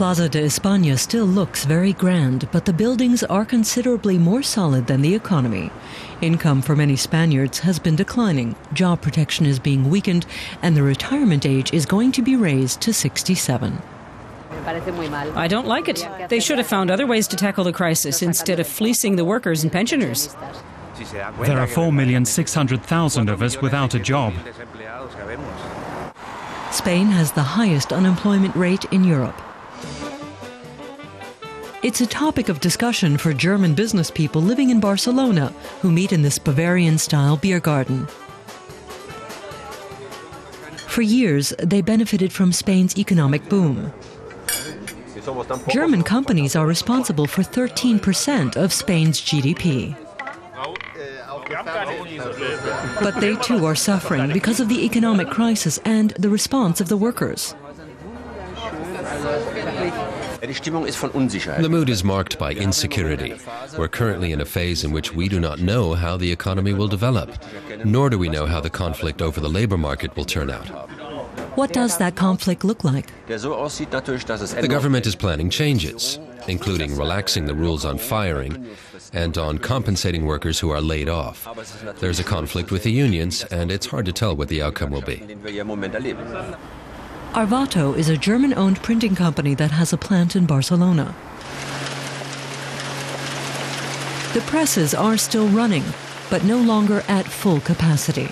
Plaza de España still looks very grand, but the buildings are considerably more solid than the economy. Income for many Spaniards has been declining, job protection is being weakened, and the retirement age is going to be raised to 67. I don't like it. They should have found other ways to tackle the crisis instead of fleecing the workers and pensioners. There are 4,600,000 of us without a job. Spain has the highest unemployment rate in Europe. It's a topic of discussion for German business people living in Barcelona who meet in this Bavarian-style beer garden. For years, they benefited from Spain's economic boom. German companies are responsible for 13% of Spain's GDP. But they too are suffering because of the economic crisis and the response of the workers. The mood is marked by insecurity. We're currently in a phase in which we do not know how the economy will develop, nor do we know how the conflict over the labor market will turn out. What does that conflict look like? The government is planning changes, including relaxing the rules on firing and on compensating workers who are laid off. There's a conflict with the unions, and it's hard to tell what the outcome will be. Arvato is a German-owned printing company that has a plant in Barcelona. The presses are still running, but no longer at full capacity.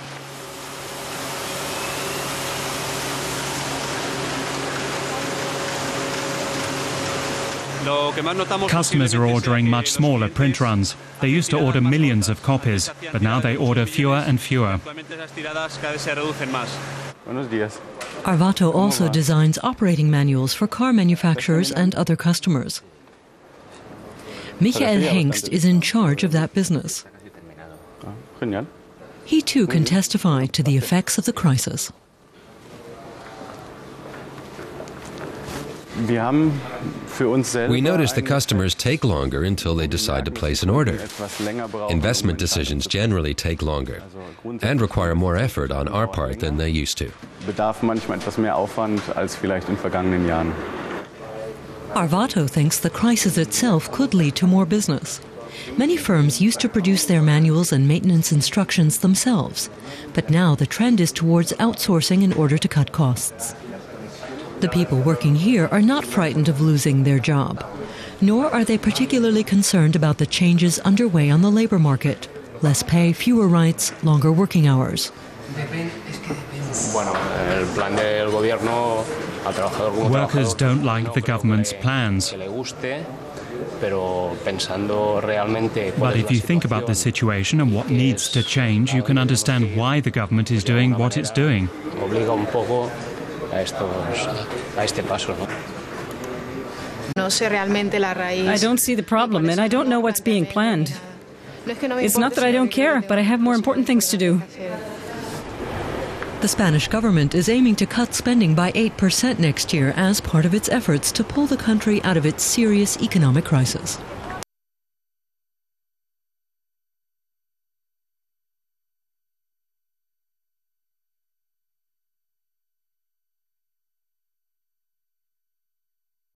Customers are ordering much smaller print runs. They used to order millions of copies, but now they order fewer and fewer. Arvato also designs operating manuals for car manufacturers and other customers. Michael Hengst is in charge of that business. He too can testify to the effects of the crisis. We notice the customers take longer until they decide to place an order. Investment decisions generally take longer and require more effort on our part than they used to. Arvato thinks the crisis itself could lead to more business. Many firms used to produce their manuals and maintenance instructions themselves, but now the trend is towards outsourcing in order to cut costs. The people working here are not frightened of losing their job, nor are they particularly concerned about the changes underway on the labor market. Less pay, fewer rights, longer working hours. Workers don't like the government's plans. But if you think about the situation and what needs to change, you can understand why the government is doing what it's doing. I don't see the problem, and I don't know what's being planned. It's not that I don't care, but I have more important things to do. The Spanish government is aiming to cut spending by 8% next year as part of its efforts to pull the country out of its serious economic crisis.